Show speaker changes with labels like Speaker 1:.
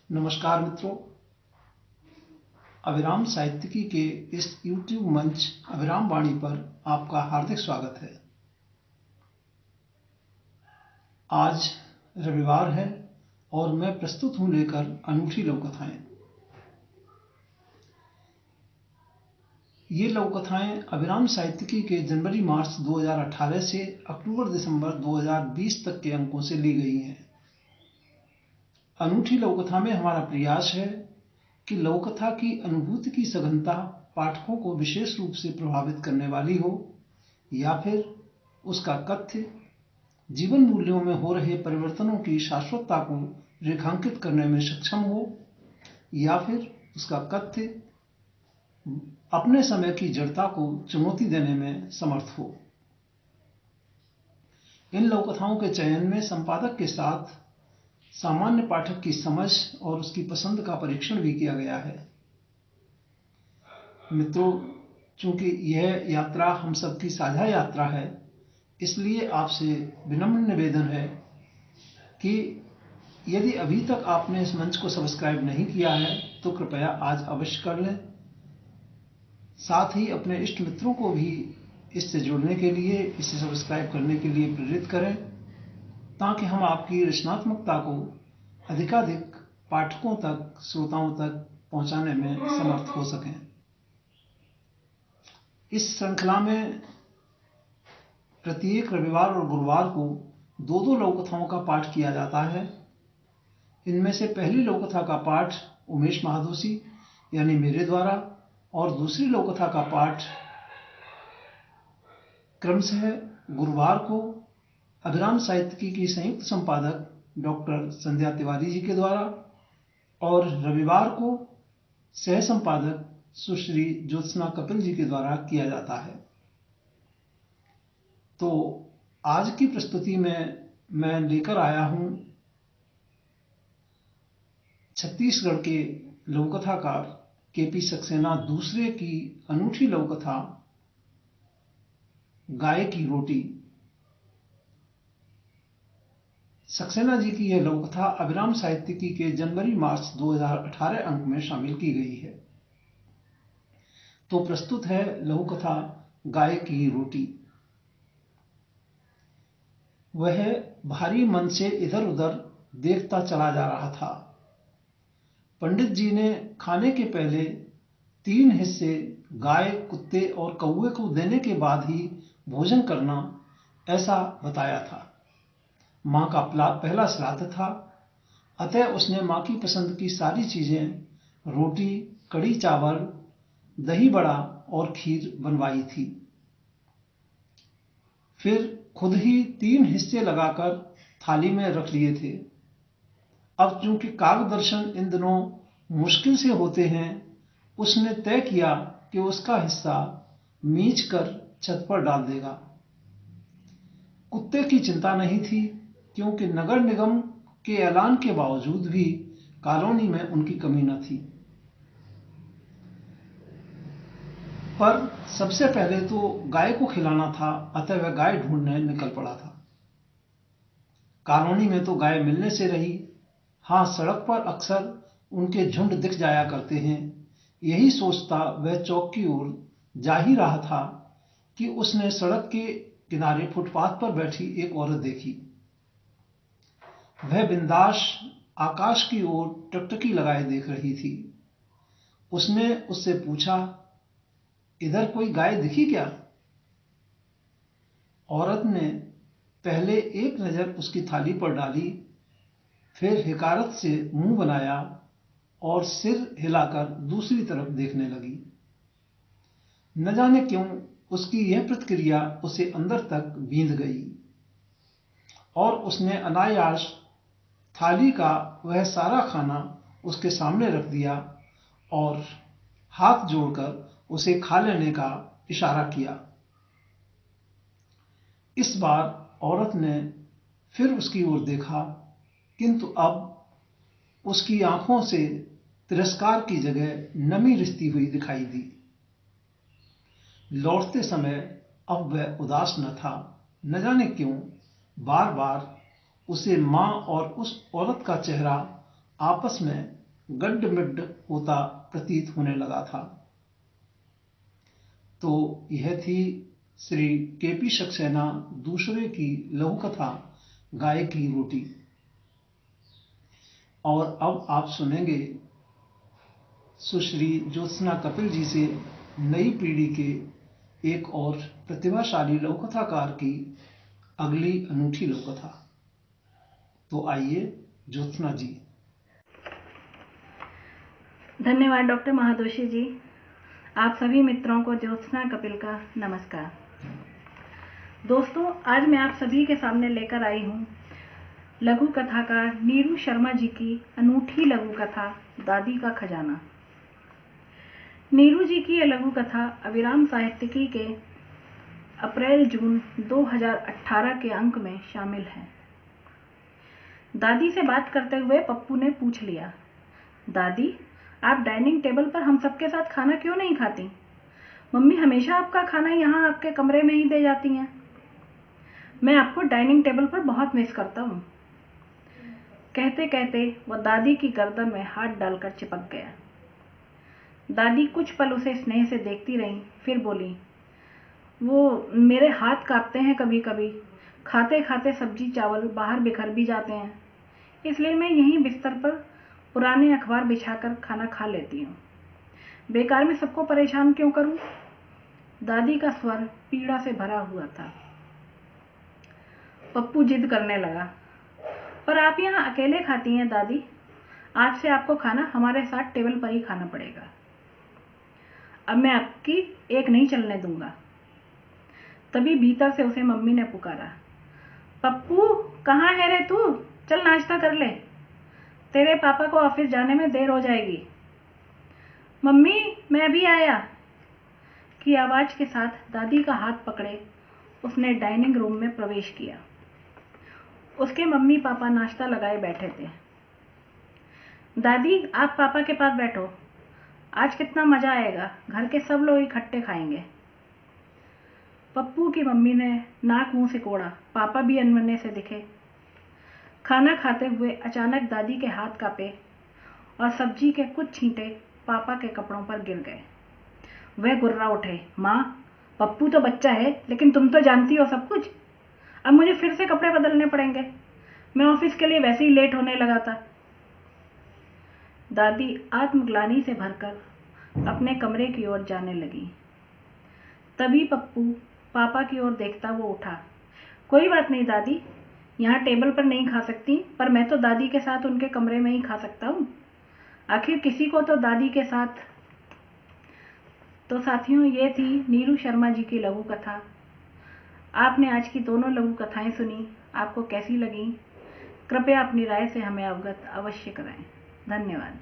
Speaker 1: नमस्कार मित्रों, अभिराम साहित्यिकी के इस YouTube मंच अभिराम वाणी पर आपका हार्दिक स्वागत है। आज रविवार है और मैं प्रस्तुत हूँ लेकर अनूठी लघुकथाएं। ये लघुकथाएं अभिराम साहित्यिकी के जनवरी-मार्च 2018 से अक्टूबर-दिसंबर 2020 तक के अंकों से ली गई हैं। अनूठी लघुकथा में हमारा प्रयास है कि लघुकथा की अनुभूति की सघनता पाठकों को विशेष रूप से प्रभावित करने वाली हो, या फिर उसका कथ्य जीवन मूल्यों में हो रहे परिवर्तनों की शाश्वतता को रेखांकित करने में सक्षम हो, या फिर उसका कथ्य अपने समय की जड़ता को चुनौती देने में समर्थ हो। इन लघुकथाओं के चयन में संपादक के साथ सामान्य पाठक की समझ और उसकी पसंद का परीक्षण भी किया गया है। मित्रों, चूंकि यह यात्रा हम सबकी साझा यात्रा है, इसलिए आपसे विनम्र निवेदन है कि यदि अभी तक आपने इस मंच को सब्सक्राइब नहीं किया है तो कृपया आज अवश्य कर लें। साथ ही अपने इष्ट मित्रों को भी इससे जुड़ने के लिए, इसे सब्सक्राइब करने के लिए प्रेरित करें, ताकि हम आपकी रचनात्मकता को अधिकाधिक पाठकों तक, श्रोताओं तक पहुंचाने में समर्थ हो सकें। इस श्रृंखला में प्रत्येक रविवार और गुरुवार को दो लघुकथाओं का पाठ किया जाता है। इनमें से पहली लघुकथा का पाठ उमेश महादोशी यानी मेरे द्वारा, और दूसरी लघुकथा का पाठ क्रमशः गुरुवार को अभिराम साहित्यिकी की संयुक्त संपादक डॉक्टर संध्या तिवारी जी के द्वारा और रविवार को सह संपादक सुश्री ज्योत्सना कपिल जी के द्वारा किया जाता है। तो आज की प्रस्तुति में मैं लेकर आया हूं छत्तीसगढ़ के लघुकथाकार के.पी. सक्सेना दूसरे की अनूठी लघुकथा गाय की रोटी। सक्सेना जी की यह लघुकथा अभिराम साहित्यिकी के जनवरी-मार्च 2018 अंक में शामिल की गई है। तो प्रस्तुत है लघुकथा गाय की रोटी। वह भारी मन से इधर उधर देखता चला जा रहा था। पंडित जी ने खाने के पहले 3 हिस्से गाय, कुत्ते और कौवे को देने के बाद ही भोजन करना, ऐसा बताया था। माँ का पहला श्राद्ध था, अतः उसने माँ की पसंद की सारी चीजें, रोटी, कड़ी चावल, दही बड़ा और खीर बनवाई थी। फिर खुद ही 3 हिस्से लगाकर थाली में रख लिए थे। अब चूंकि काग दर्शन इन दिनों मुश्किल से होते हैं, उसने तय किया कि उसका हिस्सा मींच कर छत पर डाल देगा। कुत्ते की चिंता नहीं थी, क्योंकि नगर निगम के ऐलान के बावजूद भी कॉलोनी में उनकी कमी न थी। पर सबसे पहले तो गाय को खिलाना था, अतः वह गाय ढूंढने निकल पड़ा था। कॉलोनी में तो गाय मिलने से रही। हाँ, सड़क पर अक्सर उनके झुंड दिख जाया करते हैं। यही सोचता वह चौक की ओर जा ही रहा था कि उसने सड़क के किनारे फुटपाथ पर बैठी एक औरत देखी। वह बिंदास आकाश की ओर टकटकी लगाए देख रही थी। उसने उससे पूछा, इधर कोई गाय दिखी क्या? औरत ने पहले एक नजर उसकी थाली पर डाली, फिर हिकारत से मुंह बनाया और सिर हिलाकर दूसरी तरफ देखने लगी। न जाने क्यों उसकी यह प्रतिक्रिया उसे अंदर तक बींध गई और उसने अनायास थाली का वह सारा खाना उसके सामने रख दिया और हाथ जोड़कर उसे खा लेने का इशारा किया। इस बार औरत ने फिर उसकी ओर देखा, किंतु अब उसकी आंखों से तिरस्कार की जगह नमी रिसती हुई दिखाई दी। लौटते समय अब वह उदास न था। न जाने क्यों बार बार उसे माँ और उस औरत का चेहरा आपस में गड्ढ-मिड्ढ होता प्रतीत होने लगा था। तो यह थी श्री के.पी. सक्सेना दूसरे की लघु कथा गाय की रोटी। और अब आप सुनेंगे सुश्री ज्योत्सना कपिल जी से नई पीढ़ी के एक और प्रतिभाशाली लघु कथाकार की अगली अनूठी लघु कथा। तो आइए ज्योत्सना जी।
Speaker 2: धन्यवाद डॉक्टर महादोशी जी। आप सभी मित्रों को ज्योत्सना कपिल का नमस्कार। दोस्तों, आज मैं आप सभी के सामने लेकर आई हूँ लघु कथाकार नीरू शर्मा जी की अनूठी लघु कथा दादी का खजाना। नीरू जी की यह लघु कथा अविराम साहित्यिकी के अप्रैल-जून 2018 के अंक में शामिल है। दादी से बात करते हुए पप्पू ने पूछ लिया, दादी, आप डाइनिंग टेबल पर हम सबके साथ खाना क्यों नहीं खाती? मम्मी हमेशा आपका खाना यहाँ आपके कमरे में ही दे जाती हैं। मैं आपको डाइनिंग टेबल पर बहुत मिस करता हूँ। कहते कहते वह दादी की गर्दन में हाथ डालकर चिपक गया। दादी कुछ पल उसे स्नेह से देखती रहीं, फिर बोली, वो मेरे हाथ कांपते हैं कभी कभी। खाते खाते सब्जी चावल बाहर बिखर भी जाते हैं, इसलिए मैं यहीं बिस्तर पर पुराने अखबार बिछाकर खाना खा लेती हूँ। बेकार में सबको परेशान क्यों करूं? दादी का स्वर पीड़ा से भरा हुआ था। पप्पू जिद करने लगा, पर आप यहाँ अकेले खाती हैं दादी। आज से आपको खाना हमारे साथ टेबल पर ही खाना पड़ेगा। अब मैं आपकी एक नहीं चलने दूंगा। तभी भीतर से उसे मम्मी ने पुकारा, पप्पू कहाँ है रे तू? चल नाश्ता कर ले, तेरे पापा को ऑफिस जाने में देर हो जाएगी। मम्मी मैं अभी आया की आवाज के साथ दादी का हाथ पकड़े उसने डाइनिंग रूम में प्रवेश किया। उसके मम्मी पापा नाश्ता लगाए बैठे थे। दादी आप पापा के पास बैठो, आज कितना मजा आएगा, घर के सब लोग इकट्ठे खाएंगे। पप्पू की मम्मी ने नाक मुंह सिकोड़ा, पापा भी अनमने से दिखे। खाना खाते हुए अचानक दादी के हाथ कांपे और सब्जी के कुछ छींटे पापा के कपड़ों पर गिर गए। वह गुर्रा उठे, माँ पप्पू तो बच्चा है, लेकिन तुम तो जानती हो सब कुछ। अब मुझे फिर से कपड़े बदलने पड़ेंगे, मैं ऑफिस के लिए वैसे ही लेट होने लगा था। दादी आत्मग्लानि से भरकर अपने कमरे की ओर जाने लगी। तभी पप्पू पापा की ओर देखता वो उठा, कोई बात नहीं दादी, यहाँ टेबल पर नहीं खा सकती, पर मैं तो दादी के साथ उनके कमरे में ही खा सकता हूँ। आखिर किसी को तो दादी के साथ। तो साथियों, ये थी नीरू शर्मा जी की लघु कथा। आपने आज की दोनों लघु कथाएं सुनी, आपको कैसी लगी? कृपया अपनी राय से हमें अवगत अवश्य कराएं। धन्यवाद।